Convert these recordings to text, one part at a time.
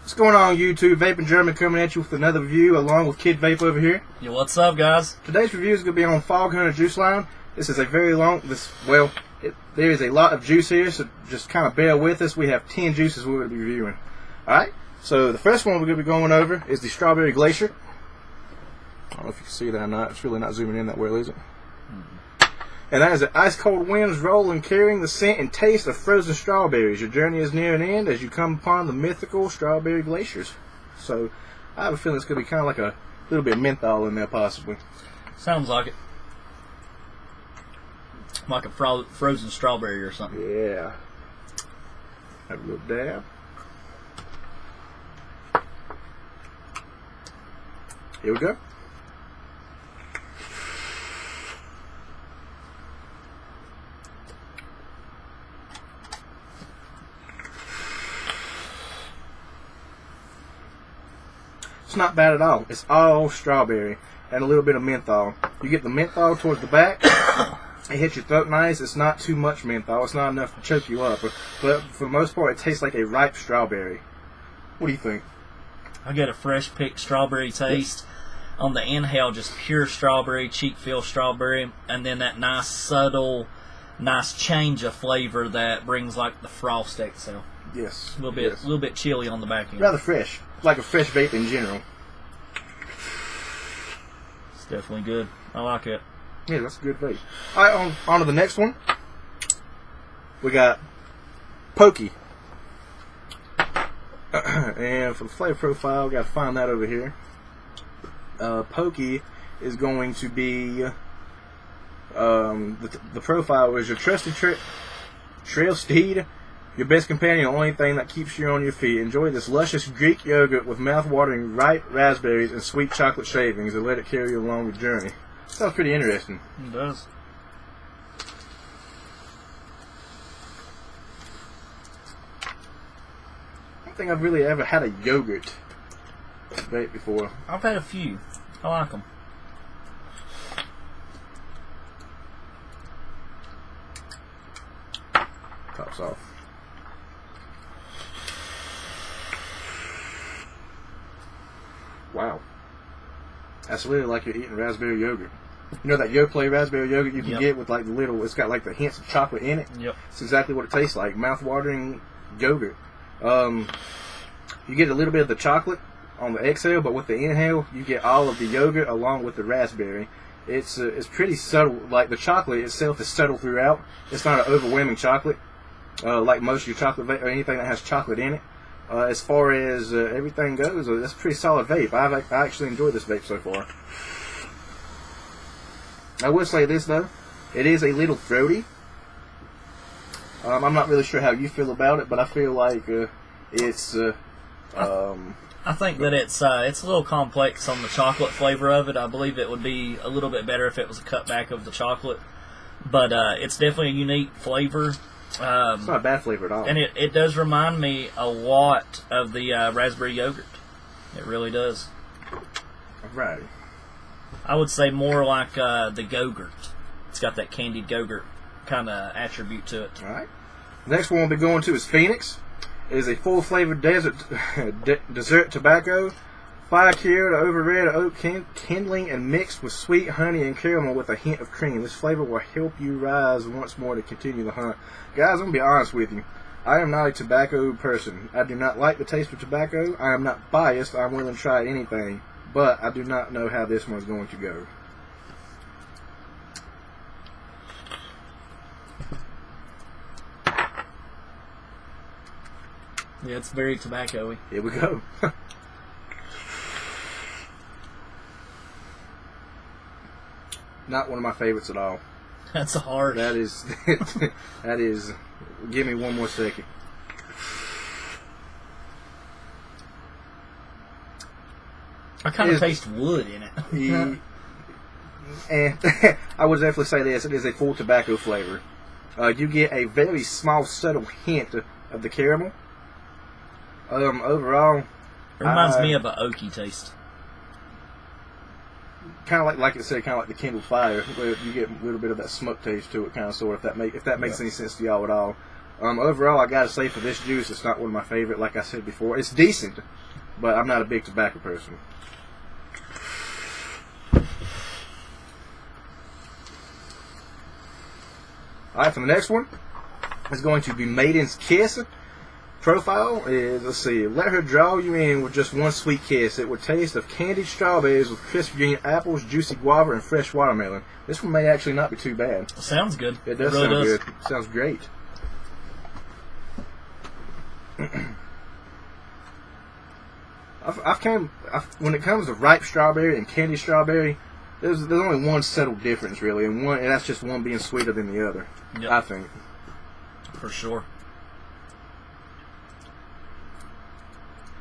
What's going on, YouTube? Vaping German coming at you with another review along with Kid Vape over here. Yo, what's up, guys? Today's review is going to be on Fog Hunter Juice Line. This is a very long, there is a lot of juice here, so just kind of bear with us. We have 10 juices we're going to be reviewing. Alright, so the first one we're going to be going over is the Strawberry Glacier. I don't know if you can see that or not. It's really not zooming in that well, is it? And that is an ice-cold winds rolling, carrying the scent and taste of frozen strawberries. Your journey is near an end as you come upon the mythical strawberry glaciers. So, I have a feeling it's going to be kind of like a little bit of menthol in there, possibly. Sounds like it. Like a frozen strawberry or something. Yeah. Have a little dab. Here we go. It's not bad at all. It's all strawberry and a little bit of menthol. You get the menthol towards the back. It hits your throat nice. It's not too much menthol. It's not enough to choke you up. But for the most part, it tastes like a ripe strawberry. What do you think? I get a fresh picked strawberry taste. On the inhale, just pure strawberry, cheek feel strawberry, and then that nice subtle, nice change of flavor that brings like the frost exhale. Yes. A little bit chilly on the back end. Rather fresh. Like a fresh vape in general. It's definitely good. I like it. Yeah, that's a good vape. Alright, on to the next one. We got Pokey. And for the flavor profile, we got to find that over here. Pokey is going to be the profile is your trusted trail steed, your best companion, the only thing that keeps you on your feet. Enjoy this luscious Greek yogurt with mouth-watering ripe raspberries and sweet chocolate shavings, and let it carry you along the journey. Sounds pretty interesting. It does. I don't think I've really ever had a yogurt vape before. I've had a few. I like them. Pops off. Wow. That's literally like you're eating raspberry yogurt. You know that Yoplait raspberry yogurt you can get with like the little, it's got like the hints of chocolate in it? Yep. It's exactly what it tastes like. Mouth-watering yogurt. You get a little bit of the chocolate on the exhale, but with the inhale, you get all of the yogurt along with the raspberry. It's pretty subtle. Like the chocolate itself is subtle throughout. It's not an overwhelming chocolate, like most of your chocolate vape or anything that has chocolate in it. As far as everything goes, that's a pretty solid vape. I actually enjoyed this vape so far. I will say this though, it is a little throaty. I'm not really sure how you feel about it, but I feel like it's. I think that it's a little complex on the chocolate flavor of it. I believe it would be a little bit better if it was a cutback of the chocolate, but it's definitely a unique flavor. It's not a bad flavor at all. And it does remind me a lot of the raspberry yogurt. It really does. Right. I would say more like the Go-Gurt. It's got that candied Go-Gurt kind of attribute to it. Alright. Next one we'll be going to is Phoenix. It is a full-flavored dessert tobacco. Fire-cured, over-red oak kindling, and mixed with sweet honey and caramel with a hint of cream. This flavor will help you rise once more to continue the hunt. Guys, I'm going to be honest with you. I am not a tobacco person. I do not like the taste of tobacco. I am not biased. I'm willing to try anything. But I do not know how this one's going to go. Yeah, it's very tobacco-y. Here we go. Not one of my favorites at all. That's harsh. That is, that is, give me one more second. I kind of taste wood in it. And I would definitely say this, it is a full tobacco flavor. You get a very small, subtle hint of the caramel. Overall, it reminds me of an oaky taste. Kind of like I said, kind of like the Kindle Fire, where you get a little bit of that smoke taste to it, kind of sort of. If that makes any sense to y'all at all. Overall, I gotta say for this juice, it's not one of my favorite. Like I said before, it's decent, but I'm not a big tobacco person. Alright, for the next one, it's going to be Maiden's Kiss. Profile is, let's see, let her draw you in with just one sweet kiss. It would taste of candied strawberries with crisp Virginia apples, juicy guava, and fresh watermelon. This one may actually not be too bad. Sounds good. It does really sound good. Sounds great. When it comes to ripe strawberry and candied strawberry, there's only one subtle difference really, and that's just one being sweeter than the other. Yep. I think. For sure.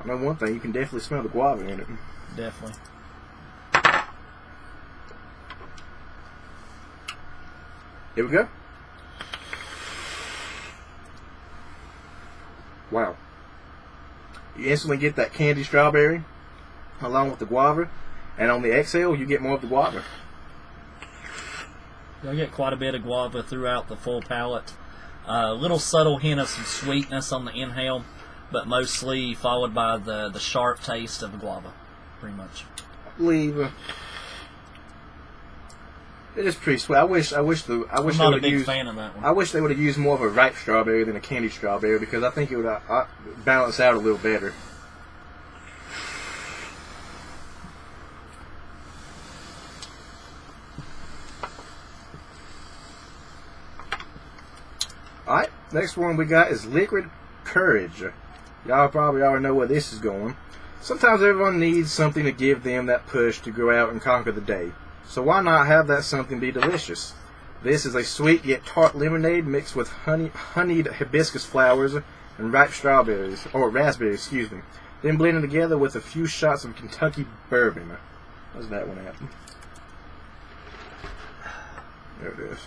I know one thing, you can definitely smell the guava in it. Definitely. Here we go. Wow. You instantly get that candy strawberry along with the guava, and on the exhale you get more of the guava. I get quite a bit of guava throughout the full palate. A little subtle hint of some sweetness on the inhale, but mostly followed by the sharp taste of the guava, pretty much. I believe it is pretty sweet. I wish I'm they not a would big use. fan of that one. I wish they would have used more of a ripe strawberry than a candied strawberry, because I think it would balance out a little better. Alright, next one we got is Liquid Courage. Y'all probably already know where this is going. Sometimes everyone needs something to give them that push to go out and conquer the day. So why not have that something be delicious? This is a sweet yet tart lemonade mixed with honeyed hibiscus flowers and ripe strawberries, or raspberries, excuse me. Then blended together with a few shots of Kentucky bourbon. Where's that one at? There it is.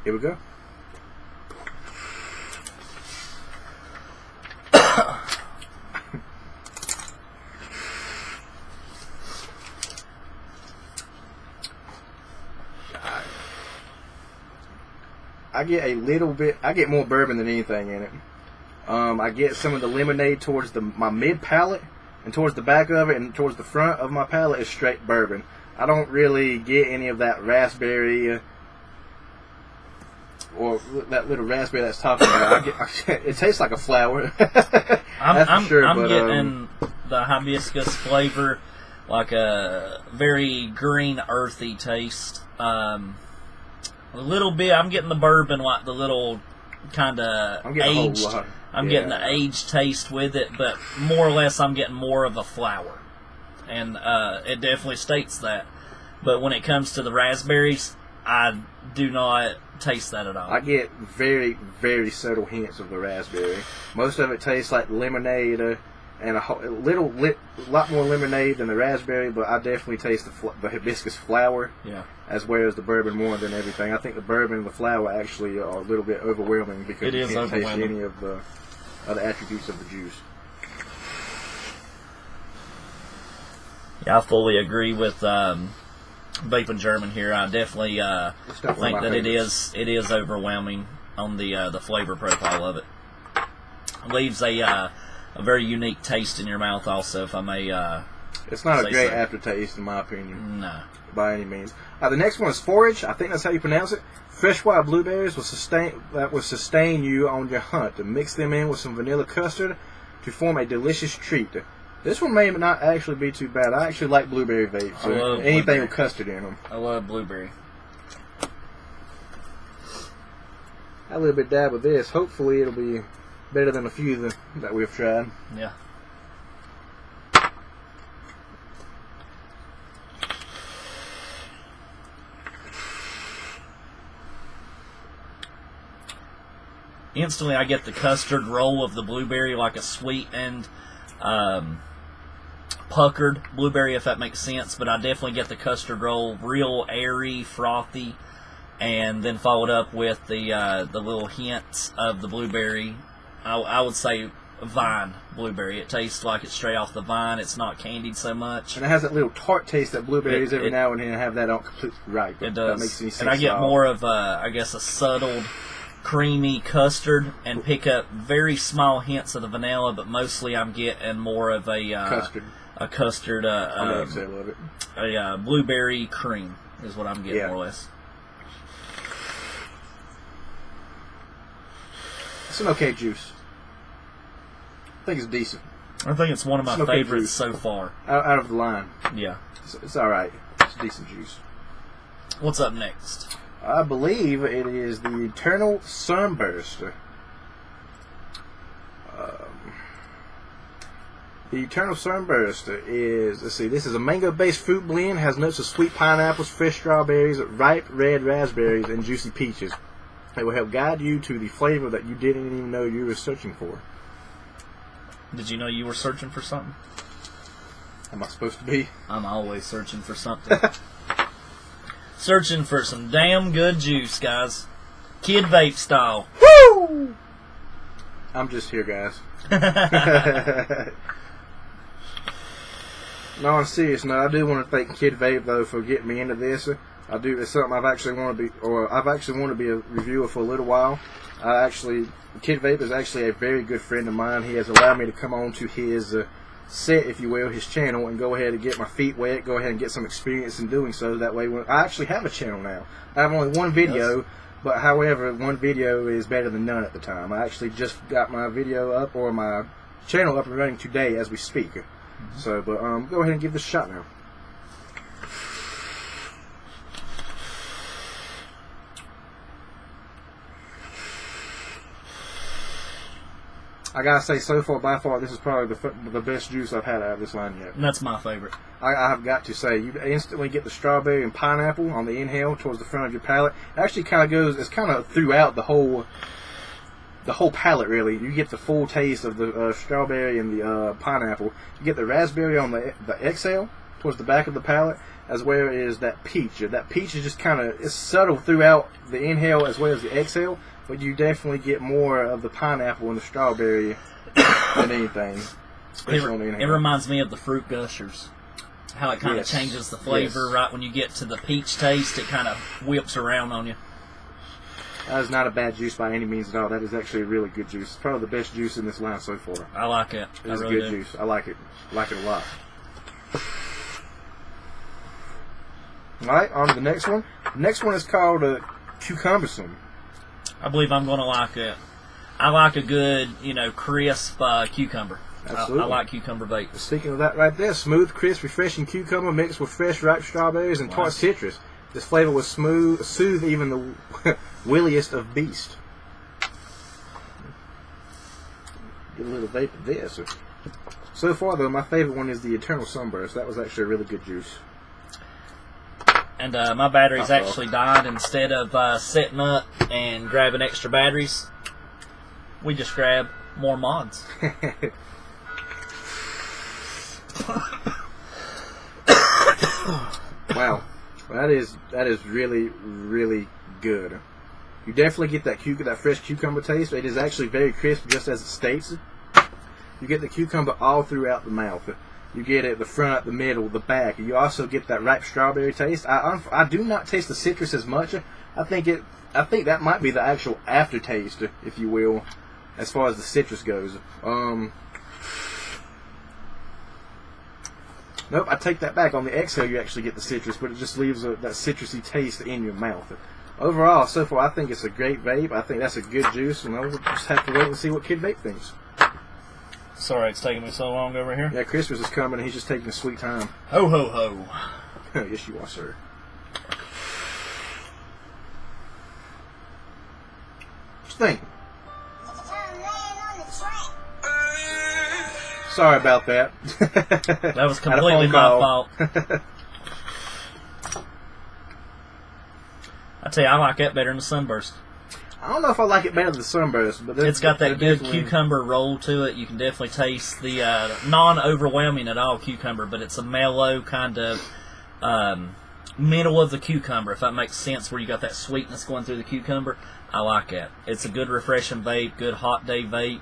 Here we go. I get a little bit. I get more bourbon than anything in it. I get some of the lemonade towards my mid palate, and towards the back of it, and towards the front of my palate is straight bourbon. I don't really get any of that raspberry. Or that little raspberry that's talking about. It tastes like a flower. I'm getting the hibiscus flavor, like a very green, earthy taste. A little bit. I'm getting the bourbon, like the little kind of aged. I'm getting the aged taste with it, but more or less, I'm getting more of a flower, and it definitely states that. But when it comes to the raspberries, I do not taste that at all. I get very, very subtle hints of the raspberry. Most of it tastes like lemonade, and a lot more lemonade than the raspberry. But I definitely taste the hibiscus flower, as well as the bourbon more than everything. I think the bourbon and the flower actually are a little bit overwhelming, because you can't taste any of the other attributes of the juice. Yeah, I fully agree with Vaping German here. I definitely think that it is overwhelming on the flavor profile of it. Leaves a very unique taste in your mouth also, if I may. It's not a great aftertaste in my opinion. No. By any means. The next one is Forage. I think that's how you pronounce it. Fresh wild blueberries will sustain you on your hunt. To mix them in with some vanilla custard to form a delicious treat. This one may not actually be too bad. I actually like blueberry vapes. So anything with custard in them. I love blueberry. I a little bit dab with this. Hopefully it'll be better than a few that we've tried. Yeah. Instantly I get the custard roll of the blueberry, like a sweet and puckered blueberry, if that makes sense, but I definitely get the custard roll, real airy, frothy, and then followed up with the little hints of the blueberry. I would say vine blueberry. It tastes like it's straight off the vine. It's not candied so much. And it has that little tart taste that blueberries every now and then have that on completely right. It That does. makes any sense And I get at all. more of I guess a subtle creamy custard, and pick up very small hints of the vanilla, but mostly I'm getting more of a custard. A custard, On the exhale of it. a blueberry cream is what I'm getting Yeah. more or less. It's an okay juice. I think it's decent. I think it's one of my It's okay favorites juice. so far. Out of the line. Yeah. It's all right. It's a decent juice. What's up next? I believe it is the Eternal Sunburst. The Eternal Sunburst is, let's see, this is a mango-based fruit blend, has notes of sweet pineapples, fresh strawberries, ripe red raspberries, and juicy peaches. It will help guide you to the flavor that you didn't even know you were searching for. Did you know you were searching for something? Am I supposed to be? I'm always searching for something. Searching for some damn good juice, guys. Kid vape style. Woo! I'm just here, guys. No, on a serious note, I do want to thank Kid Vape though for getting me into this. I do. It's something I've actually wanted to be a reviewer for a little while. Kid Vape is actually a very good friend of mine. He has allowed me to come on to his set, if you will, his channel, and go ahead and get my feet wet. Go ahead and get some experience in doing so. That way, I actually have a channel now. I have only one video. Yes. But however, one video is better than none at the time. I actually just got my video up, or my channel up and running today as we speak. So, but go ahead and give this a shot now. I gotta say, so far, by far, this is probably the best juice I've had out of this line yet. And that's my favorite. I have got to say, you instantly get the strawberry and pineapple on the inhale towards the front of your palate. It actually kind of goes, it's kind of throughout the whole palate, really. You get the full taste of the strawberry and the pineapple. You get the raspberry on the exhale towards the back of the palate, as well as that peach. That peach is just kind of, it's subtle throughout the inhale as well as the exhale, but you definitely get more of the pineapple and the strawberry than anything. Especially on the It inhale. reminds me of the Fruit Gushers. How it kind of Yes. changes the flavor Yes. right when you get to the peach taste. It kind of whips around on you. That is not a bad juice by any means at all. That is actually a really good juice. It's probably the best juice in this line so far. I like it. I It's really a good do. juice. I like it. I like it a lot. Alright, on to the next one. The next one is called Cucumbersome. I believe I'm going to like it. I like a good, crisp cucumber. Absolutely. I like cucumber vape. Speaking of that right there, smooth, crisp, refreshing cucumber mixed with fresh, ripe strawberries and tart Wow. citrus. This flavor will soothe even the williest of beasts. Get a little vape of this. So far, though, my favorite one is the Eternal Sunburst. That was actually a really good juice. And my battery's Uh-oh. actually died. Instead of setting up and grabbing extra batteries, we just grab more mods. Wow, that is really, really good. You definitely get that fresh cucumber taste. It is actually very crisp, just as it states. You get the cucumber all throughout the mouth. You get it the front, the middle, the back. You also get that ripe strawberry taste. I do not taste the citrus as much. I think that might be the actual aftertaste, if you will, as far as the citrus goes. Nope, I take that back. On the exhale, you actually get the citrus, but it just leaves that citrusy taste in your mouth. Overall, so far, I think it's a great vape. I think that's a good juice, and we'll just have to wait and see what Kid Vape thinks. Sorry it's taking me so long over here. Yeah, Christmas is coming, and he's just taking a sweet time. Ho, ho, ho. Yes, you are, sir. What you think? Sorry about that. That was Had a completely phone my call. fault. I tell you, I like that better than the Sunburst. I don't know if I like it better than the Sunburst, but It's got that they're good definitely- cucumber roll to it. You can definitely taste the non-overwhelming at all cucumber, but it's a mellow kind of middle of the cucumber, if that makes sense, where you got that sweetness going through the cucumber. I like that. It's a good refreshing vape, good hot day vape,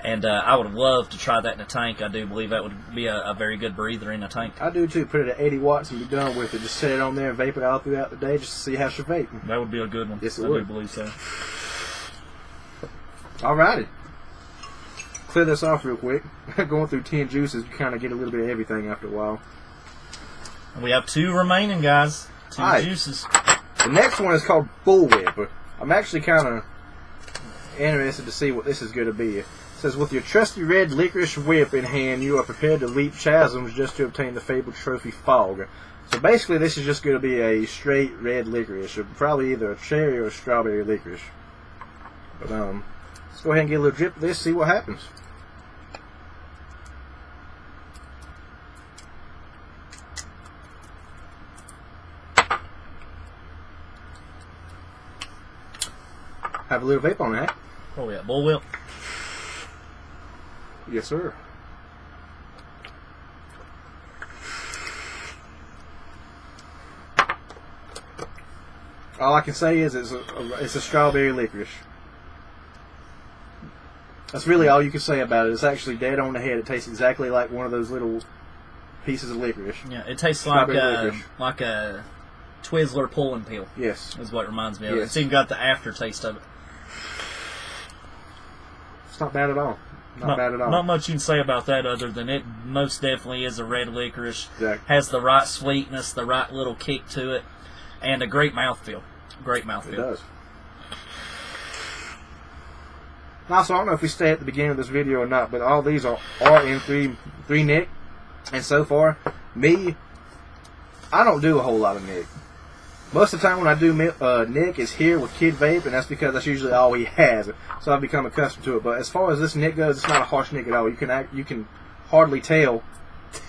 and I would love to try that in a tank. I do believe that would be a very good breather in a tank. I do too. Put it at 80 watts and be done with it. Just set it on there and vape it all throughout the day just to see how you vape. That would be a good one. Yes, it I would. do believe so. Alrighty. Clear this off real quick. Going through 10 juices, you kind of get a little bit of everything after a while. And we have 2 remaining, guys. 2 Alright. juices. The next one is called Bullwhip. I'm actually kind of interested to see what this is going to be. It says, with your trusty red licorice whip in hand, you are prepared to leap chasms just to obtain the fabled trophy Fog. So basically, this is just going to be a straight red licorice, or probably either a cherry or a strawberry licorice. But let's go ahead and get a little drip of this, see what happens. Have a little vape on that. Oh yeah, Bullwhip. Yes, sir. All I can say is it's a strawberry licorice. That's really all you can say about it. It's actually dead on the head. It tastes exactly like one of those little pieces of licorice. Yeah, it tastes like Strawberry licorice. a Twizzler pulling peel. Yes. Is what it reminds me of. Yes. It's even got the aftertaste of it. It's not bad at all. Not bad at all. Not much you can say about that other than it most definitely is a red licorice. Exactly. Has the right sweetness, the right little kick to it, and a great mouthfeel. Great mouthfeel. It does. Now, so I don't know if we stay at the beginning of this video or not, but all these are in three Nick. And so far, me, I don't do a whole lot of Nick. Most of the time when I do Nick, it's here with Kid Vape, and that's because that's usually all he has. So I've become accustomed to it. But as far as this Nick goes, it's not a harsh Nick at all. You can hardly tell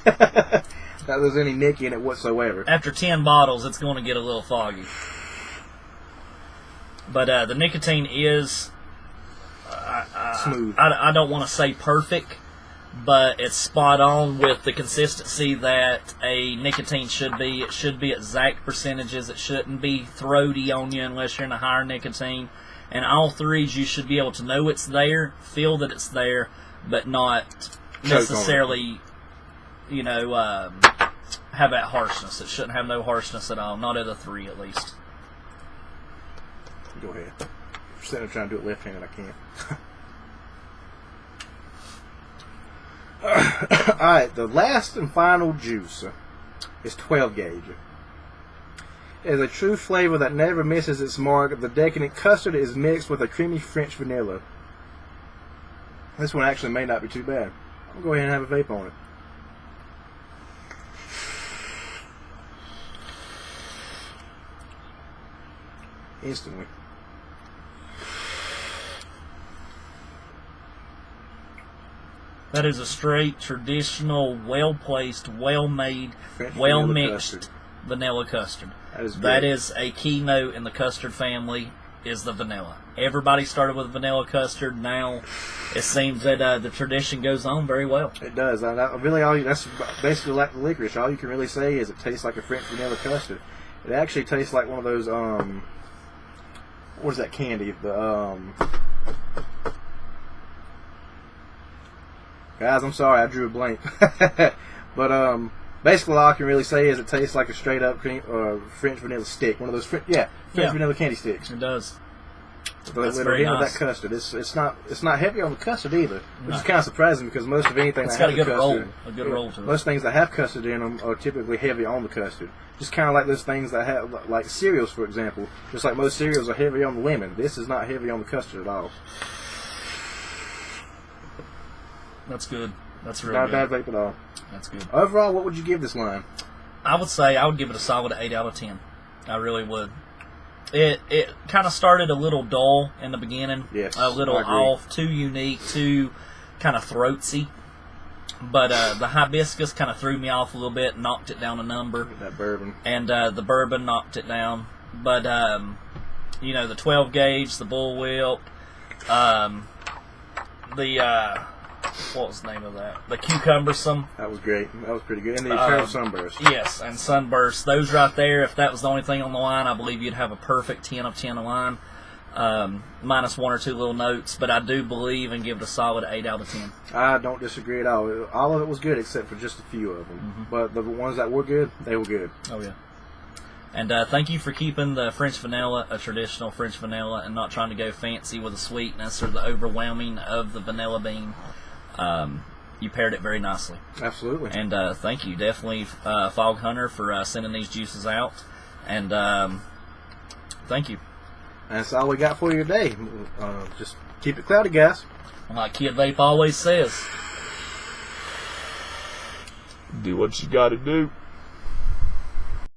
that there's any Nick in it whatsoever. After 10 bottles, it's going to get a little foggy. But the nicotine is Smooth. I don't want to say perfect, but it's spot on with the consistency that a nicotine should be. It should be exact percentages. It shouldn't be throaty on you unless you're in a higher nicotine. And all threes, you should be able to know it's there, feel that it's there, but not necessarily, have that harshness. It shouldn't have no harshness at all. Not at a 3, at least. Go ahead. I'm sitting there trying to do it left-handed. I can't. Alright, the last and final juice is 12 gauge. It is a true flavor that never misses its mark. The decadent custard is mixed with a creamy French vanilla. This one actually may not be too bad. I'll go ahead and have a vape on it. Instantly. That is a straight, traditional, well-placed, well-made, French well-mixed vanilla custard. That is good. That is a keynote in the custard family, is the vanilla. Everybody started with vanilla custard. Now it seems that the tradition goes on very well. It does. That's basically like the licorice. All you can really say is it tastes like a French vanilla custard. It actually tastes like one of those, what is that candy? Guys, I'm sorry, I drew a blank. But basically, all I can really say is it tastes like a straight up French vanilla stick. One of those French vanilla candy sticks. It does. But That's very nice. That custard. It's not heavy on the custard either, which is kind of surprising because most of anything It's that got has a good custard, roll. A good roll to it. most things that have custard in them are typically heavy on the custard. Just kind of like those things that have, like cereals, for example. Just like most cereals are heavy on the lemon, this is not heavy on the custard at all. That's good. That's real Not a good. bad vape at all. That's good. Overall, what would you give this line? I would say I would give it a solid 8 out of 10. I really would. It kind of started a little dull in the beginning. Yes, A little I agree. off, too unique, too kind of throatsy. But the hibiscus kind of threw me off a little bit, knocked it down a number. That bourbon. And the bourbon knocked it down. But, the 12 gauge, the bullwhip, the what was the name of that? The Cucumbersome. That was great. That was pretty good. And the Eternal Sunburst. Yes, and Sunburst. Those right there, if that was the only thing on the line, I believe you'd have a perfect 10 of 10 line. Minus one or two little notes, but I do believe and give it a solid 8 out of 10. I don't disagree at all. All of it was good except for just a few of them. But the ones that were good, they were good. Oh, yeah. And thank you for keeping the French vanilla a traditional French vanilla and not trying to go fancy with the sweetness or the overwhelming of the vanilla bean. You paired it very nicely. Absolutely. And thank you, definitely, Fog Hunter, for sending these juices out. And thank you. And that's all we got for you today. Just keep it cloudy, guys. Like Kid Vape always says. Do what you gotta do.